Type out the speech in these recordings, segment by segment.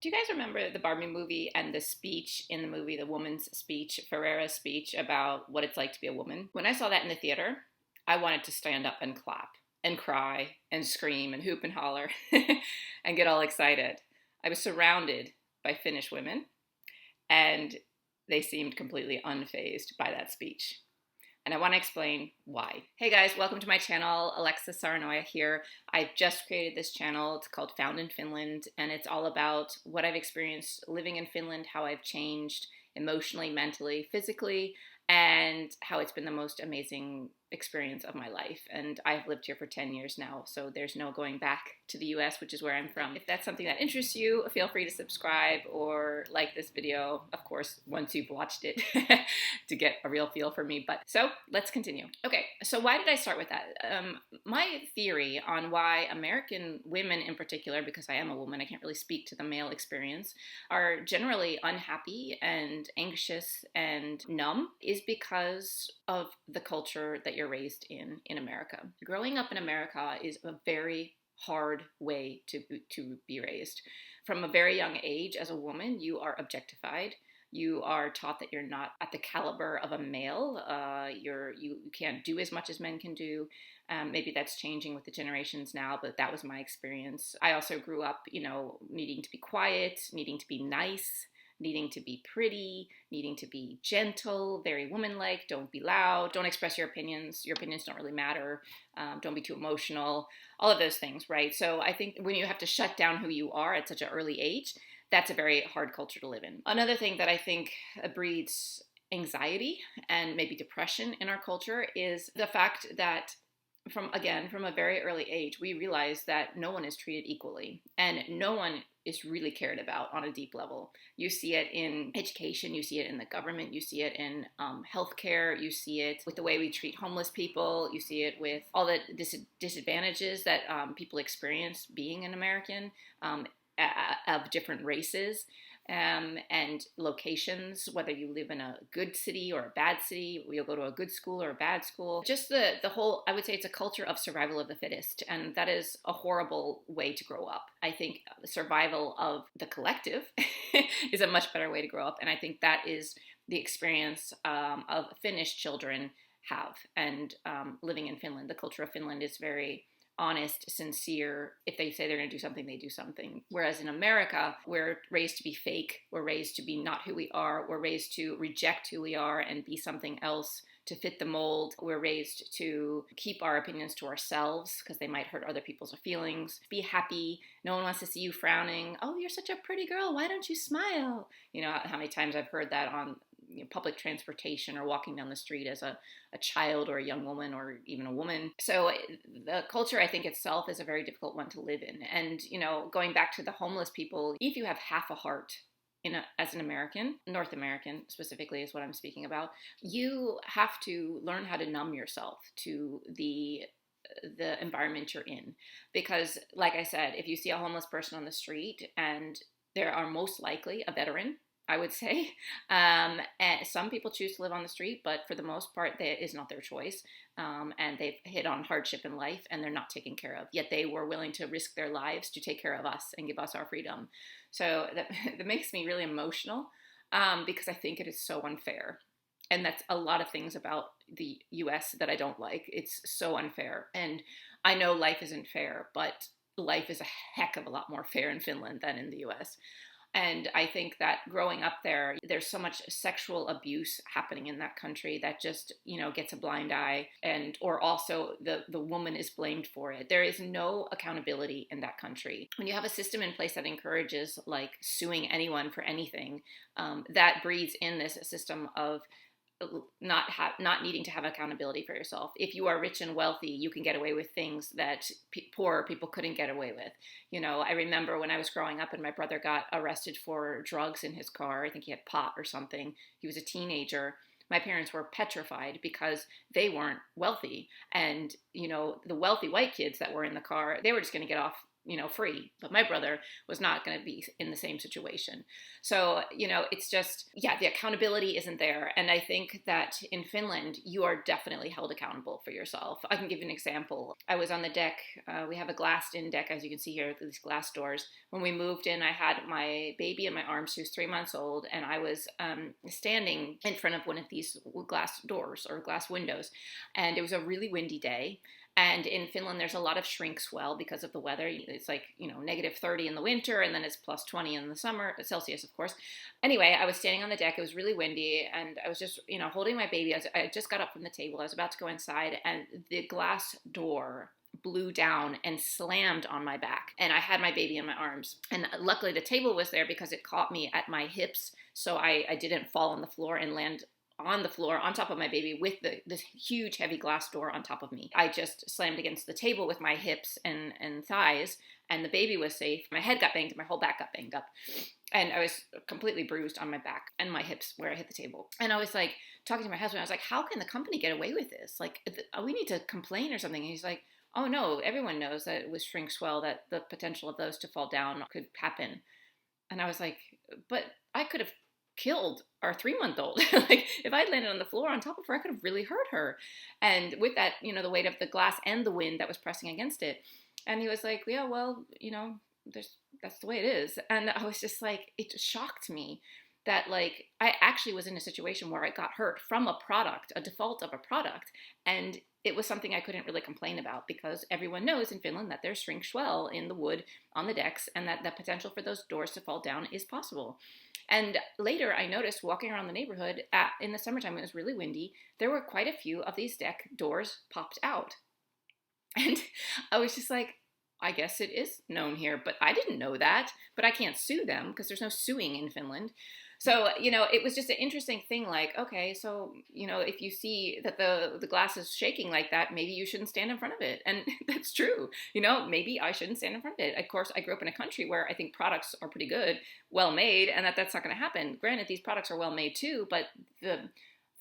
Do you guys remember the Barbie movie and the speech in the movie, the woman's speech, Ferrera's speech about what it's like to be a woman? When I saw that in the theater, I wanted to stand up and clap and cry and scream and hoop and holler and get all excited. I was surrounded by Finnish women, and they seemed completely unfazed by that speech. And I want to explain why. Hey guys, welcome to my channel. Alexa Saranoia here. I just created this channel. It's called Found in Finland, and it's all about what I've experienced living in Finland, how I've changed emotionally, mentally, physically, and how it's been the most amazing experience of my life. And I've lived here for 10 years now, so there's no going back to the US, which is where I'm from. If that's something that interests you, feel free to subscribe or like this video, of course, once you've watched it to get a real feel for me. But so let's continue. Okay, so why did I start with that? My theory on why American women in particular, because I am a woman, I can't really speak to the male experience, are generally unhappy and anxious and numb is because of the culture that you're raised in America. Growing up in America is a very hard way to be raised. From a very young age, as a woman, you are objectified. You are taught that you're not at the caliber of a male. You can't do as much as men can do. Maybe that's changing with the generations now, but that was my experience. I also grew up, needing to be quiet, needing to be nice, needing to be pretty, needing to be gentle, very woman-like, don't be loud, don't express your opinions don't really matter, don't be too emotional, all of those things, right? So I think when you have to shut down who you are at such an early age, that's a very hard culture to live in. Another thing that I think breeds anxiety and maybe depression in our culture is the fact that from a very early age, we realize that no one is treated equally and no one is really cared about on a deep level. You see it in education, you see it in the government, you see it in healthcare, you see it with the way we treat homeless people, you see it with all the disadvantages that people experience being an American of different races. And locations, whether you live in a good city or a bad city, you'll go to a good school or a bad school. Just the whole, I would say it's a culture of survival of the fittest, and that is a horrible way to grow up. I think the survival of the collective is a much better way to grow up, and I think that is the experience of Finnish children have. And living in Finland, the culture of Finland is very honest, sincere. If they say they're going to do something, they do something. Whereas in America, we're raised to be fake. We're raised to be not who we are. We're raised to reject who we are and be something else to fit the mold. We're raised to keep our opinions to ourselves because they might hurt other people's feelings. Be happy. No one wants to see you frowning. Oh, you're such a pretty girl. Why don't you smile? You know how many times I've heard that on public transportation or walking down the street as a child or a young woman or even a woman. So the culture, I think itself, is a very difficult one to live in. And, going back to the homeless people, if you have half a heart as an American, North American specifically is what I'm speaking about, you have to learn how to numb yourself to the environment you're in. Because like I said, if you see a homeless person on the street and they are most likely a veteran, I would say. And some people choose to live on the street, but for the most part, that is not their choice. And they've hit on hardship in life and they're not taken care of. Yet they were willing to risk their lives to take care of us and give us our freedom. So that makes me really emotional because I think it is so unfair. And that's a lot of things about the US that I don't like. It's so unfair. And I know life isn't fair, but life is a heck of a lot more fair in Finland than in the US. And I think that growing up there, there's so much sexual abuse happening in that country that just, gets a blind eye, or also the woman is blamed for it. There is no accountability in that country. When you have a system in place that encourages like suing anyone for anything, that breeds in this system of not needing to have accountability for yourself. If you are rich and wealthy, you can get away with things that poor people couldn't get away with. I remember when I was growing up and my brother got arrested for drugs in his car. I think he had pot or something. He was a teenager. My parents were petrified because they weren't wealthy. And, the wealthy white kids that were in the car, they were just going to get off free. But my brother was not going to be in the same situation. So, it's just, the accountability isn't there. And I think that in Finland, you are definitely held accountable for yourself. I can give you an example. I was on the deck. We have a glassed-in deck, as you can see here, these glass doors. When we moved in, I had my baby in my arms. She was 3 months old, and I was standing in front of one of these glass doors or glass windows, and it was a really windy day. And in Finland, there's a lot of shrink swell because of the weather. It's like, -30 in the winter, and then it's +20 in the summer, Celsius, of course. Anyway, I was standing on the deck. It was really windy, and I was just, holding my baby. I just got up from the table. I was about to go inside, and the glass door blew down and slammed on my back. And I had my baby in my arms. And luckily, the table was there because it caught me at my hips, so I didn't fall on the floor and land on the floor on top of my baby with this huge heavy glass door on top of me. I just slammed against the table with my hips and thighs, and the baby was safe. My head got banged, my whole back got banged up, and I was completely bruised on my back and my hips where I hit the table. And I was like talking to my husband. I was like, how can the company get away with this? Like, we need to complain or something. And he's like, oh no, everyone knows that with shrink swell that the potential of those to fall down could happen. And I was like, but I could have killed our 3-month-old. Like, if I'd landed on the floor on top of her, I could have really hurt her. And with that, the weight of the glass and the wind that was pressing against it. And he was like, yeah, well, that's the way it is. And I was just like, it shocked me that, like, I actually was in a situation where I got hurt from a product, a default of a product. And it was something I couldn't really complain about because everyone knows in Finland that there's shrink swell in the wood on the decks, and that the potential for those doors to fall down is possible. And later I noticed walking around the neighborhood in the summertime, it was really windy, there were quite a few of these deck doors popped out. And I was just like, I guess it is known here, but I didn't know that. But I can't sue them because there's no suing in Finland. So, it was just an interesting thing, like, okay, so, if you see that the glass is shaking like that, maybe you shouldn't stand in front of it. And that's true. Maybe I shouldn't stand in front of it. Of course, I grew up in a country where I think products are pretty good, well made, and that's not going to happen. Granted, these products are well made too, but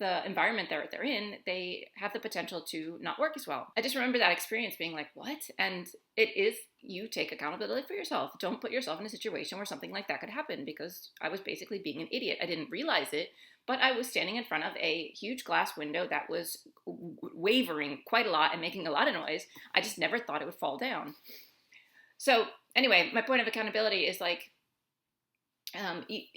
the environment that they're in, they have the potential to not work as well. I just remember that experience being like, what? And it is, you take accountability for yourself. Don't put yourself in a situation where something like that could happen, because I was basically being an idiot. I didn't realize it, but I was standing in front of a huge glass window that was wavering quite a lot and making a lot of noise. I just never thought it would fall down. So anyway, my point of accountability is like,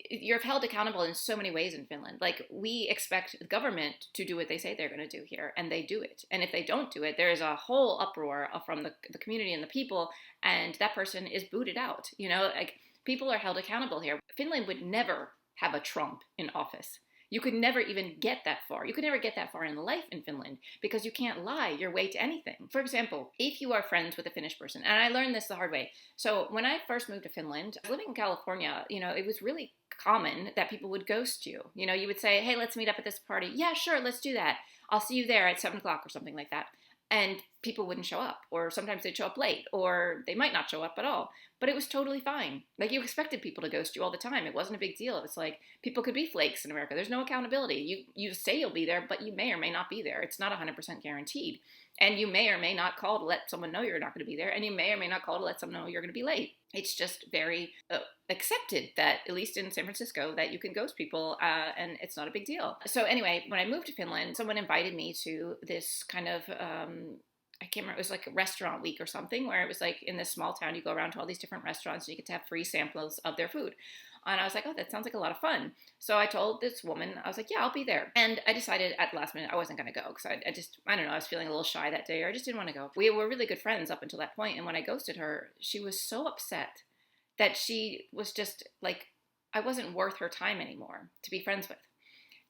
you're held accountable in so many ways in Finland. Like, we expect the government to do what they say they're going to do here, and they do it. And if they don't do it, there is a whole uproar from the community and the people, and that person is booted out. Like, people are held accountable here. Finland would never have a Trump in office. You could never even get that far. You could never get that far in life in Finland because you can't lie your way to anything. For example, if you are friends with a Finnish person, and I learned this the hard way. So when I first moved to Finland, living in California, it was really common that people would ghost you. You would say, hey, let's meet up at this party. Yeah, sure, let's do that. I'll see you there at 7 o'clock or something like that. And people wouldn't show up, or sometimes they'd show up late, or they might not show up at all. But it was totally fine. Like, you expected people to ghost you all the time. It wasn't a big deal. It's like, people could be flakes in America. There's no accountability. You say you'll be there, but you may or may not be there. It's not 100% guaranteed. And you may or may not call to let someone know you're not going to be there, and you may or may not call to let someone know you're going to be late. It's just very accepted that, at least in San Francisco, that you can ghost people, and it's not a big deal. So anyway, when I moved to Finland, someone invited me to this kind of, I can't remember, it was like a restaurant week or something, where it was like, in this small town, you go around to all these different restaurants, and you get to have free samples of their food. And I was like, oh, that sounds like a lot of fun. So I told this woman, I was like, yeah, I'll be there. And I decided at the last minute I wasn't going to go because I don't know, I was feeling a little shy that day, or I just didn't want to go. We were really good friends up until that point. And when I ghosted her, she was so upset that she was just like, I wasn't worth her time anymore to be friends with.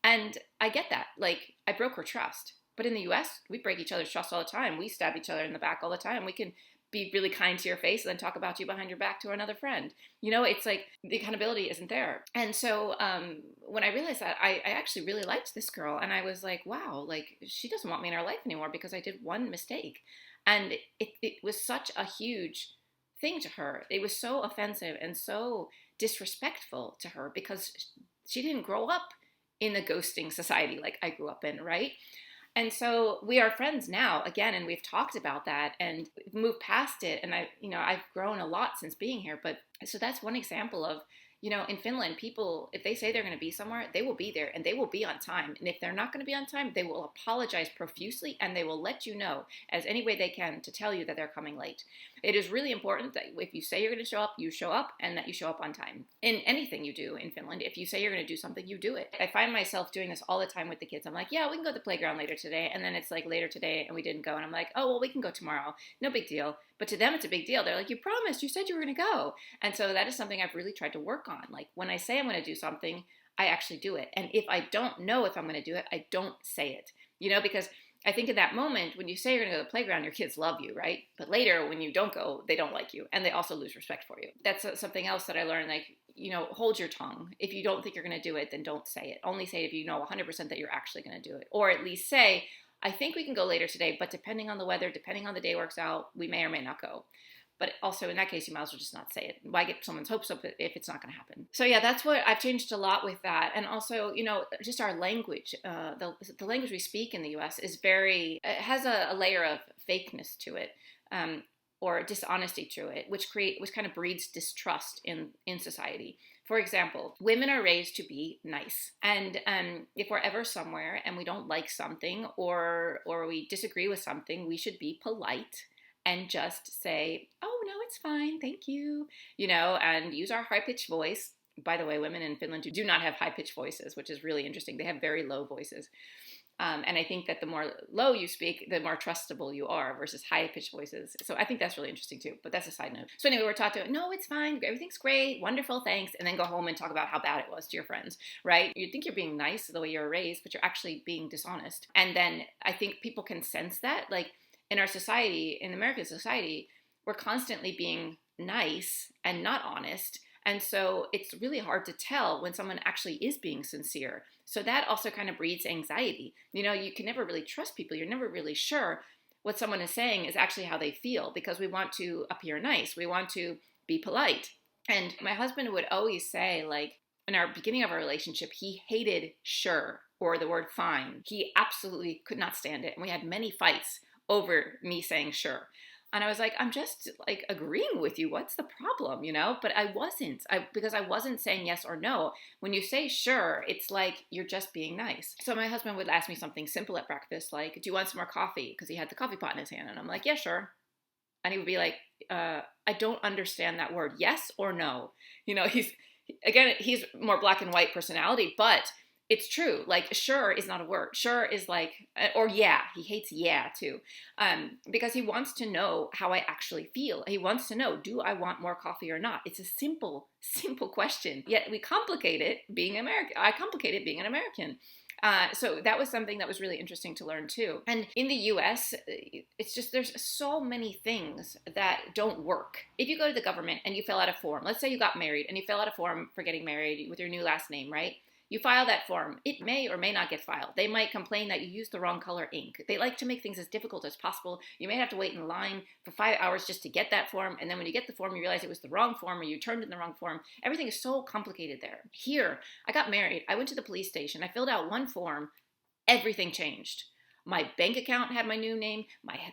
And I get that. Like, I broke her trust. But in the US, we break each other's trust all the time. We stab each other in the back all the time. We can be really kind to your face and then talk about you behind your back to another friend. It's like, the accountability isn't there. And so when I realized that, I actually really liked this girl. And I was like, wow, like, she doesn't want me in her life anymore because I did one mistake. And it was such a huge thing to her. It was so offensive and so disrespectful to her because she didn't grow up in the ghosting society like I grew up in, right? And so we are friends now again, and we've talked about that and moved past it. And I've grown a lot since being here. But so that's one example of, in Finland, people, if they say they're going to be somewhere, they will be there and they will be on time. And if they're not going to be on time, they will apologize profusely and they will let you know as any way they can to tell you that they're coming late. It is really important that if you say you're going to show up, you show up, and that you show up on time. In anything you do in Finland, if you say you're going to do something, you do it. I find myself doing this all the time with the kids. I'm like, yeah, we can go to the playground later today. And then it's like later today and we didn't go. And I'm like, oh, well, we can go tomorrow. No big deal. But to them, it's a big deal. They're like, you promised, you said you were going to go. And so that is something I've really tried to work on. Like when I say I'm going to do something, I actually do it. And if I don't know if I'm going to do it, I don't say it, because I think in that moment, when you say you're going to go to the playground, your kids love you, right? But later, when you don't go, they don't like you. And they also lose respect for you. That's something else that I learned, like, hold your tongue. If you don't think you're going to do it, then don't say it. Only say it if you know 100% that you're actually going to do it. Or at least say, I think we can go later today, but depending on the weather, depending on the day works out, we may or may not go. But also in that case, you might as well just not say it. Why get someone's hopes up if it's not going to happen? So yeah, that's what I've changed a lot with that. And also, just our language, the language we speak in the US is it has a layer of fakeness to it, or dishonesty to it, which kind of breeds distrust in society. For example, women are raised to be nice. And if we're ever somewhere and we don't like something or we disagree with something, we should be polite and just say, oh, no, it's fine, thank you, and use our high-pitched voice. By the way, women in Finland do not have high-pitched voices, which is really interesting. They have very low voices. And I think that the more low you speak, the more trustable you are versus high-pitched voices. So I think that's really interesting too, but that's a side note. So anyway, we're taught to, no, it's fine, everything's great, wonderful, thanks, and then go home and talk about how bad it was to your friends, right? You think you're being nice the way you're raised, but you're actually being dishonest. And then I think people can sense that, like, in our society, in American society, we're constantly being nice and not honest. And so it's really hard to tell when someone actually is being sincere. So that also kind of breeds anxiety. You can never really trust people. You're never really sure what someone is saying is actually how they feel, because we want to appear nice. We want to be polite. And my husband would always say, like, in our beginning of our relationship, he hated sure or the word fine. He absolutely could not stand it. And we had many fights over me saying sure. And I was like, I'm just like agreeing with you. What's the problem, But I wasn't, because I wasn't saying yes or no. When you say sure, it's like you're just being nice. So my husband would ask me something simple at breakfast, like, do you want some more coffee? Because he had the coffee pot in his hand. And I'm like, yeah, sure. And he would be like, I don't understand that word. Yes or no? He's more black and white personality, but it's true. Like, sure is not a word. Sure is like, or yeah. He hates yeah too, because he wants to know how I actually feel. He wants to know, do I want more coffee or not? It's a simple question. Yet we complicate it being American. I complicate it being an American. So that was something that was really interesting to learn too. And in the US, it's just, there's so many things that don't work. If you go to the government and you fill out a form, let's say you got married and you fill out a form for getting married with your new last name, right? You file that form. It may or may not get filed. They might complain that you used the wrong color ink. They like to make things as difficult as possible. You may have to wait in line for 5 hours just to get that form. And then when you get the form, you realize it was the wrong form or you turned in the wrong form. Everything is so complicated there. Here, I got married. I went to the police station. I filled out one form. Everything changed. My bank account had my new name.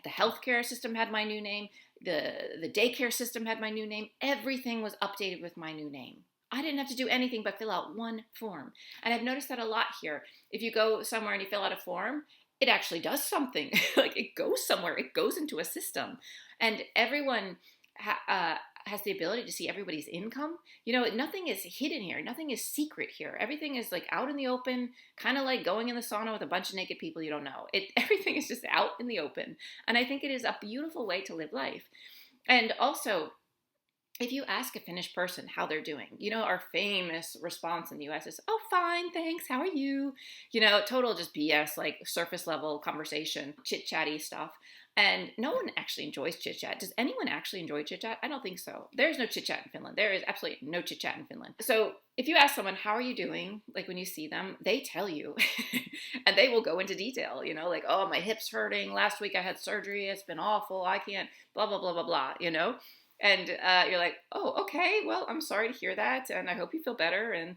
The healthcare system had my new name. The daycare system had my new name. Everything was updated with my new name. I didn't have to do anything but fill out one form. And I've noticed that a lot here. If you go somewhere and you fill out a form, it actually does something. Like, it goes somewhere. It goes into a system. And everyone has the ability to see everybody's income. Nothing is hidden here. Nothing is secret here. Everything is like out in the open, kind of like going in the sauna with a bunch of naked people you don't know. Everything is just out in the open. And I think it is a beautiful way to live life. And also, if you ask a Finnish person how they're doing, our famous response in the US is, oh, fine, thanks, how are you? Total just BS, like surface level conversation, chit-chatty stuff. And no one actually enjoys chit-chat. Does anyone actually enjoy chit-chat? I don't think so. There's no chit-chat in Finland. There is absolutely no chit-chat in Finland. So if you ask someone, how are you doing? Like, when you see them, they tell you. And they will go into detail, like, oh, my hip's hurting. Last week I had surgery. It's been awful. I can't, blah, blah, blah, blah, blah, And you're like, oh, okay, well, I'm sorry to hear that, and I hope you feel better, and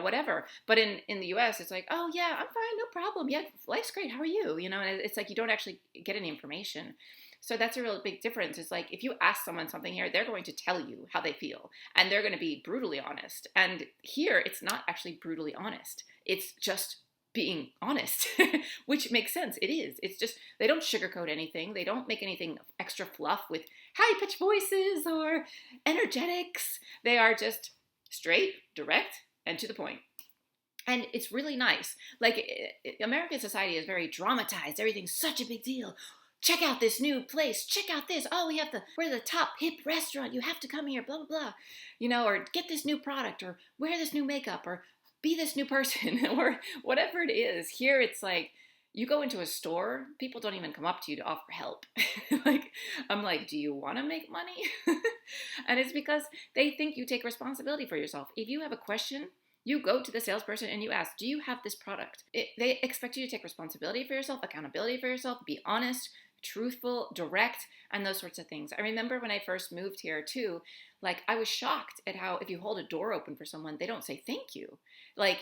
whatever. But in the U.S., it's like, oh yeah, I'm fine, no problem. Yeah, life's great. How are you? And it's like you don't actually get any information. So that's a real big difference. It's like if you ask someone something here, they're going to tell you how they feel, and they're going to be brutally honest. And here, it's not actually brutally honest. It's just being honest, which makes sense. It is. It's just they don't sugarcoat anything. They don't make anything extra fluff with high pitched voices or energetics. They are just straight, direct, and to the point. And it's really nice. Like American society is very dramatized. Everything's such a big deal. Check out this new place. Check out this. Oh, we're the top hip restaurant. You have to come here. Blah blah blah. Or get this new product, or wear this new makeup, or be this new person, or whatever it is. Here it's like you go into a store, people don't even come up to you to offer help. I'm like, do you want to make money? And it's because they think you take responsibility for yourself. If you have a question, you go to the salesperson and you ask, do you have this product? They expect you to take responsibility for yourself, accountability for yourself, be honest, truthful, direct, and those sorts of things. I remember when I first moved here too, like I was shocked at how if you hold a door open for someone, they don't say thank you. Like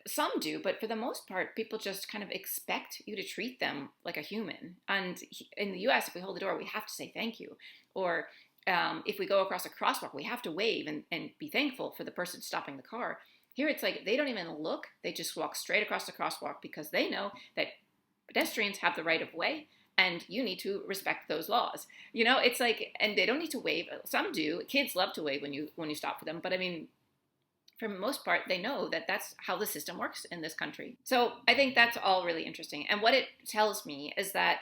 some do, but for the most part, people just kind of expect you to treat them like a human. And in the US, if we hold the door, we have to say thank you. Or if we go across a crosswalk, we have to wave and be thankful for the person stopping the car. Here it's like they don't even look. They just walk straight across the crosswalk because they know that pedestrians have the right of way and you need to respect those laws. It's like, and they don't need to wave. Some do. Kids love to wave when you stop for them. But I mean, for the most part, they know that that's how the system works in this country. So I think that's all really interesting. And what it tells me is that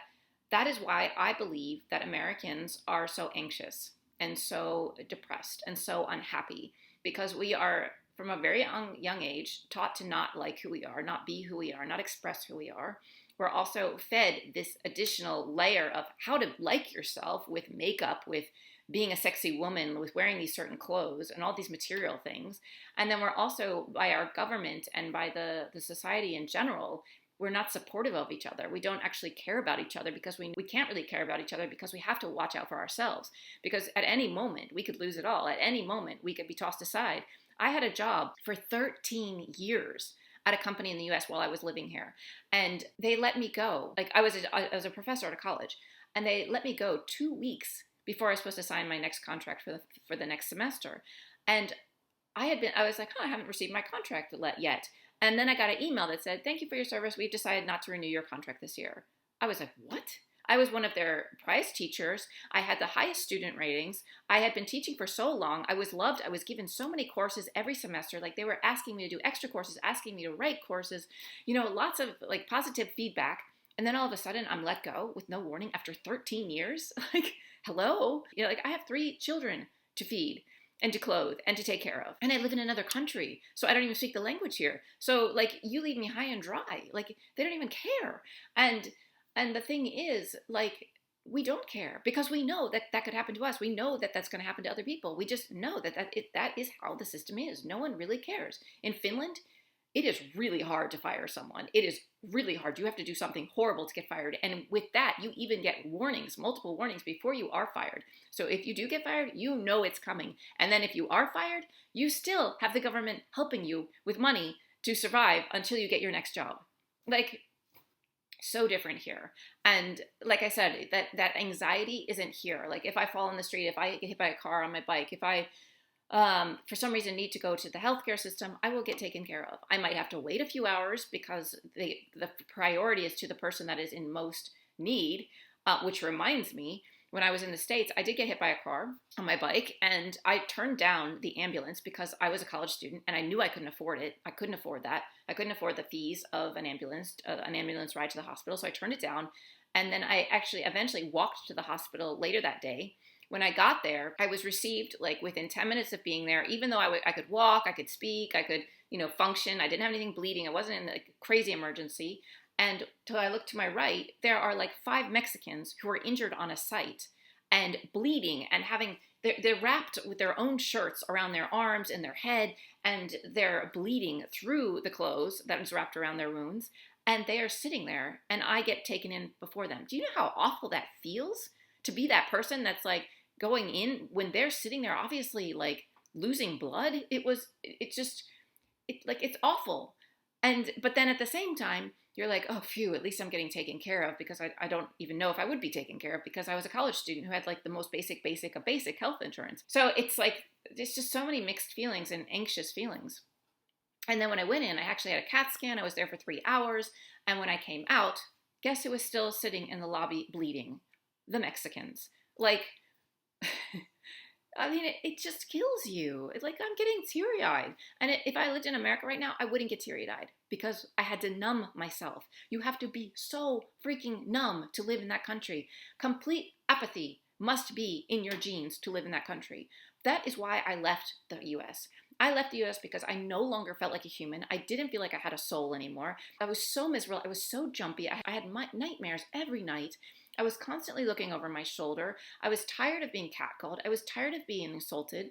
is why I believe that Americans are so anxious and so depressed and so unhappy, because we are, from a very young age, taught to not like who we are, not be who we are, not express who we are. We're also fed this additional layer of how to like yourself with makeup, with being a sexy woman, with wearing these certain clothes and all these material things. And then we're also, by our government and by the society in general, we're not supportive of each other. We don't actually care about each other because we can't really care about each other because we have to watch out for ourselves. Because at any moment, we could lose it all. At any moment, we could be tossed aside. I had a job for 13 years at a company in the US while I was living here. And they let me go. Like I was a professor at a college, and they let me go 2 weeks before I was supposed to sign my next contract for the next semester. And I was like, I haven't received my contract yet. And then I got an email that said, thank you for your service. We've decided not to renew your contract this year. I was like, what? I was one of their prize teachers. I had the highest student ratings. I had been teaching for so long. I was loved. I was given so many courses every semester. Like they were asking me to do extra courses, asking me to write courses, lots of like positive feedback. And then all of a sudden I'm let go with no warning after 13 years. Like, hello? Like I have 3 children to feed and to clothe and to take care of. And I live in another country, so I don't even speak the language here. So like you leave me high and dry. Like they don't even care. And the thing is, like, we don't care because we know that could happen to us. We know that that's going to happen to other people. We just know that is how the system is. No one really cares. In Finland, it is really hard to fire someone. It is really hard. You have to do something horrible to get fired. And with that, you even get warnings, multiple warnings before you are fired. So if you do get fired, you know it's coming. And then if you are fired, you still have the government helping you with money to survive until you get your next job. Like, so different here. And like I said, that anxiety isn't here. Like if I fall in the street, if I get hit by a car on my bike, if I for some reason need to go to the healthcare system, I will get taken care of. I might have to wait a few hours because the priority is to the person that is in most need, which reminds me, when I was in the States, I did get hit by a car on my bike, and I turned down the ambulance because I was a college student and I knew I couldn't afford it. I couldn't afford that. I couldn't afford the fees of an ambulance ride to the hospital, so I turned it down. And then I actually eventually walked to the hospital later that day. When I got there, I was received like within 10 minutes of being there, even though I could walk, I could speak, I could, function. I didn't have anything bleeding. I wasn't in a crazy emergency. And till I look to my right, there are like 5 Mexicans who are injured on a site and bleeding and they're wrapped with their own shirts around their arms and their head, and they're bleeding through the clothes that was wrapped around their wounds. And they are sitting there and I get taken in before them. Do you know how awful that feels? To be that person that's like, going in when they're sitting there obviously like losing blood. It's awful. But then at the same time, you're like, oh, phew, at least I'm getting taken care of, because I don't even know if I would be taken care of, because I was a college student who had like the most basic of basic health insurance. So it's like, there's just so many mixed feelings and anxious feelings. And then when I went in, I actually had a CAT scan. I was there for 3 hours. And when I came out, guess who was still sitting in the lobby bleeding? The Mexicans. Like, I mean, it just kills you. It's like, I'm getting teary-eyed. And if I lived in America right now, I wouldn't get teary-eyed, because I had to numb myself. You have to be so freaking numb to live in that country. Complete apathy must be in your genes to live in that country. That is why I left the US. I left the US because I no longer felt like a human. I didn't feel like I had a soul anymore. I was so miserable. I was so jumpy. I had nightmares every night. I was constantly looking over my shoulder. I was tired of being catcalled. I was tired of being insulted.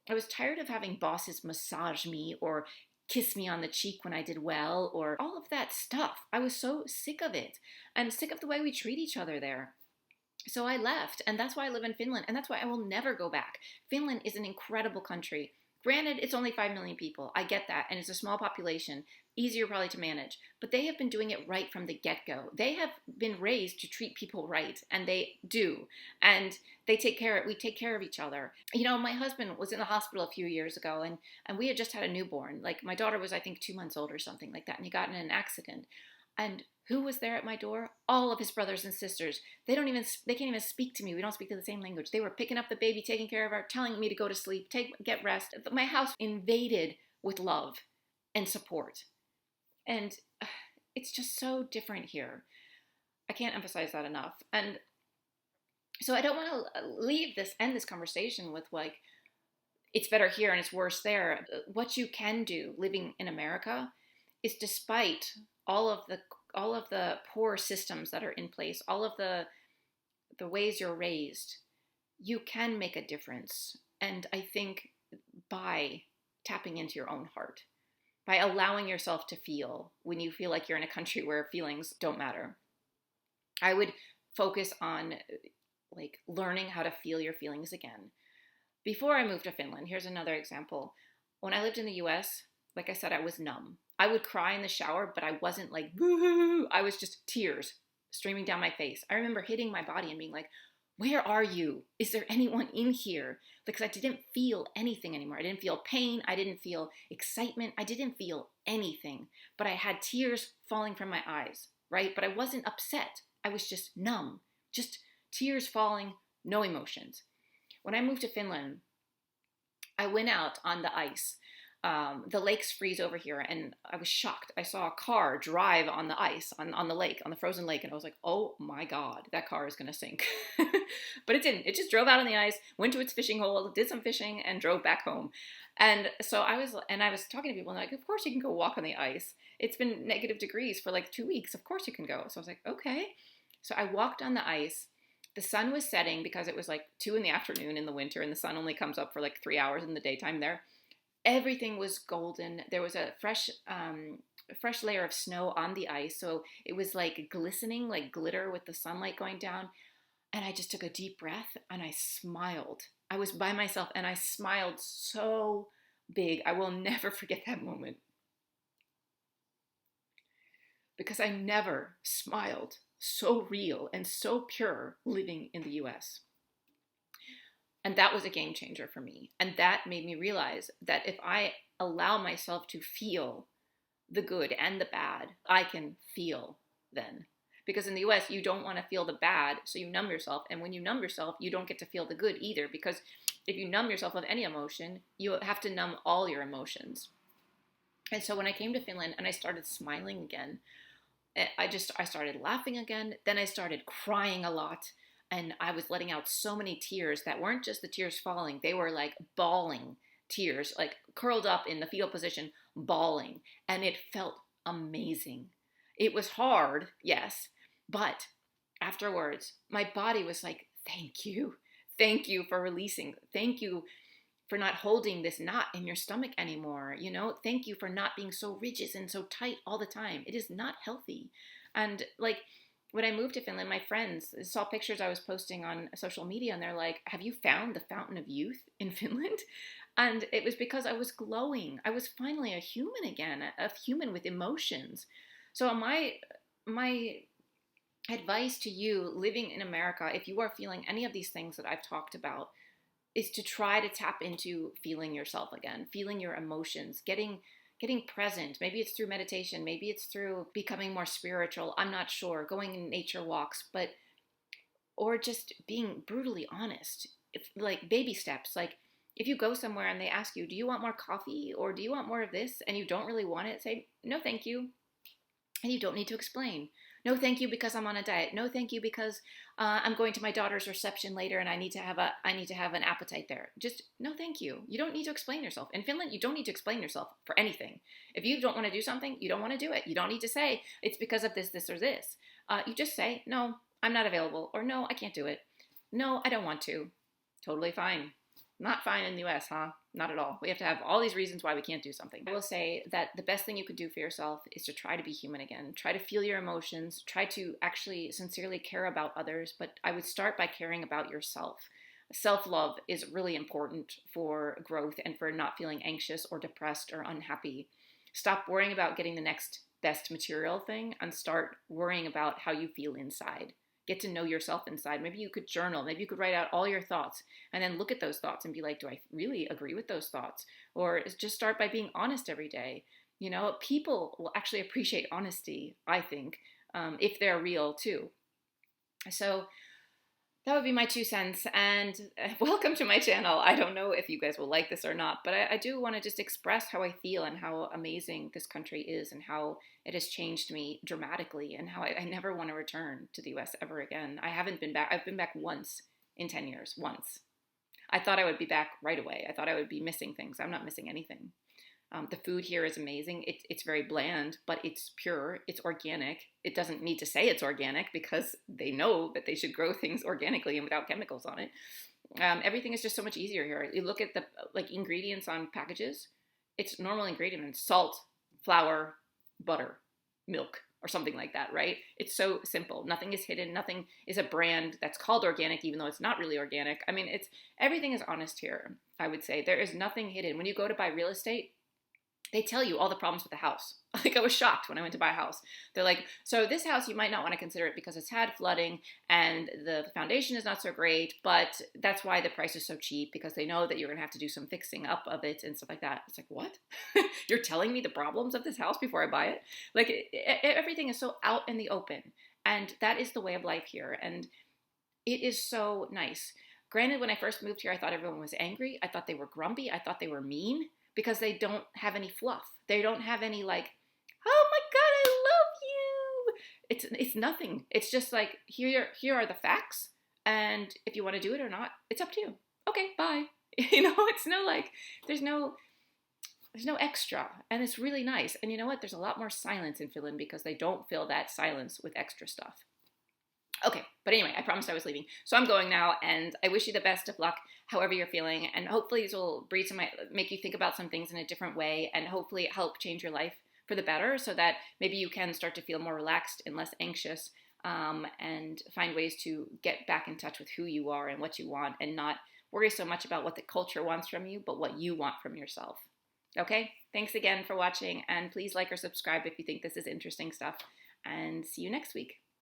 I was tired of having bosses massage me or kiss me on the cheek when I did well, or all of that stuff. I was so sick of it. I'm sick of the way we treat each other there. So I left, and that's why I live in Finland, and that's why I will never go back. Finland is an incredible country. Granted, it's only 5 million people. I get that, and it's a small population, easier probably to manage. But they have been doing it right from the get-go. They have been raised to treat people right, and they do. And we take care of each other. You know, my husband was in the hospital a few years ago, and we had just had a newborn. Like, my daughter was, I think, 2 months old or something like that, and he got in an accident. And who was there at my door? All of his brothers and sisters. They can't even speak to me. We don't speak the same language. They were picking up the baby, taking care of her, telling me to go to sleep, get rest. My house invaded with love and support. And it's just so different here. I can't emphasize that enough. And so I don't want to end this conversation with like, it's better here and it's worse there. What you can do living in America is, despite all of the poor systems that are in place, all of the ways you're raised, you can make a difference. And I think by tapping into your own heart, by allowing yourself to feel when you feel like you're in a country where feelings don't matter. I would focus on like learning how to feel your feelings again. Before I moved to Finland, here's another example. When I lived in the US, like I said, I was numb. I would cry in the shower, but I wasn't like, boo-hoo. I was just tears streaming down my face. I remember hitting my body and being like, where are you? Is there anyone in here? Because I didn't feel anything anymore. I didn't feel pain. I didn't feel excitement. I didn't feel anything. But I had tears falling from my eyes, right? But I wasn't upset. I was just numb. Just tears falling, no emotions. When I moved to Finland, I went out on the ice. The lakes freeze over here, and I was shocked. I saw a car drive on the ice, on the lake, on the frozen lake, and I was like, oh my God, that car is gonna sink. But it didn't. It just drove out on the ice, went to its fishing hole, did some fishing, and drove back home. And so I was talking to people, and like, of course you can go walk on the ice. It's been negative degrees for like 2 weeks. Of course you can go. So I was like, okay. So I walked on the ice. The sun was setting because it was like 2 p.m. in the winter, and the sun only comes up for like 3 hours in the daytime there. Everything was golden. There was a fresh layer of snow on the ice, so it was like glistening, like glitter with the sunlight going down. And I just took a deep breath and I smiled. I was by myself and I smiled so big. I will never forget that moment, because I never smiled so real and so pure living in the US. And that was a game changer for me. And that made me realize that if I allow myself to feel the good and the bad, I can feel then. Because in the US, you don't want to feel the bad, so you numb yourself. And when you numb yourself, you don't get to feel the good either. Because if you numb yourself of any emotion, you have to numb all your emotions. And so when I came to Finland and I started smiling again, I started laughing again. Then I started crying a lot. And I was letting out so many tears that weren't just the tears falling. They were like bawling tears, like curled up in the fetal position, bawling. And it felt amazing. It was hard, yes. But afterwards, my body was like, thank you. Thank you for releasing. Thank you for not holding this knot in your stomach anymore. You know, thank you for not being so rigid and so tight all the time. It is not healthy. And like, when I moved to Finland, my friends saw pictures I was posting on social media, and they're like, have you found the fountain of youth in Finland? And it was because I was glowing. I was finally a human again, a human with emotions. So my advice to you living in America, if you are feeling any of these things that I've talked about, is to try to tap into feeling yourself again, feeling your emotions, getting present. Maybe it's through meditation, maybe it's through becoming more spiritual, I'm not sure, going in nature walks, but or just being brutally honest. If, like, baby steps. Like, if you go somewhere and they ask you, do you want more coffee or do you want more of this, and you don't really want it, say no thank you. And you don't need to explain. No thank you because I'm on a diet. No thank you because I'm going to my daughter's reception later and I need to have an appetite there. Just no thank you. You don't need to explain yourself. In Finland, you don't need to explain yourself for anything. If you don't want to do something, you don't want to do it. You don't need to say it's because of this, this, or this. You just say, no, I'm not available, or no, I can't do it. No, I don't want to. Totally fine. Not fine in the US, huh? Not at all. We have to have all these reasons why we can't do something. I will say that the best thing you could do for yourself is to try to be human again. Try to feel your emotions. Try to actually sincerely care about others. But I would start by caring about yourself. Self-love is really important for growth and for not feeling anxious or depressed or unhappy. Stop worrying about getting the next best material thing and start worrying about how you feel inside. Get to know yourself inside. Maybe you could journal. Maybe you could write out all your thoughts and then look at those thoughts and be like, do I really agree with those thoughts? Or just start by being honest every day. You know, people will actually appreciate honesty, I think, if they're real too. So that would be my 2 cents, and welcome to my channel. I don't know if you guys will like this or not, but I do want to just express how I feel and how amazing this country is and how it has changed me dramatically and how I never want to return to the US ever again. I haven't been back. I've been back once in 10 years, once. I thought I would be back right away. I thought I would be missing things. I'm not missing anything. The food here is amazing. It's very bland, but it's pure. It's organic. It doesn't need to say it's organic because they know that they should grow things organically and without chemicals on it. Everything is just so much easier here. You look at the ingredients on packages. It's normal ingredients: salt, flour, butter, milk, or something like that, right? It's so simple. Nothing is hidden. Nothing is a brand that's called organic, even though it's not really organic. I mean, everything is honest here, I would say. There is nothing hidden. When you go to buy real estate, they tell you all the problems with the house. Like, I was shocked when I went to buy a house. They're like, so this house, you might not want to consider it because it's had flooding and the foundation is not so great, but that's why the price is so cheap, because they know that you're going to have to do some fixing up of it and stuff like that. It's like, what? You're telling me the problems of this house before I buy it? Like, everything is so out in the open. And that is the way of life here. And it is so nice. Granted, when I first moved here, I thought everyone was angry. I thought they were grumpy. I thought they were mean, because they don't have any fluff. They don't have any like, oh my God, I love you. It's nothing. It's just like, here are the facts, and if you want to do it or not, it's up to you. Okay, bye. You know, it's no like, there's no extra, and it's really nice. And you know what? There's a lot more silence in Finland because they don't fill that silence with extra stuff. Okay, but anyway, I promised I was leaving. So I'm going now, and I wish you the best of luck however you're feeling, and hopefully this will make you think about some things in a different way, and hopefully help change your life for the better, so that maybe you can start to feel more relaxed and less anxious, and find ways to get back in touch with who you are and what you want, and not worry so much about what the culture wants from you, but what you want from yourself. Okay, thanks again for watching, and please like or subscribe if you think this is interesting stuff, and see you next week.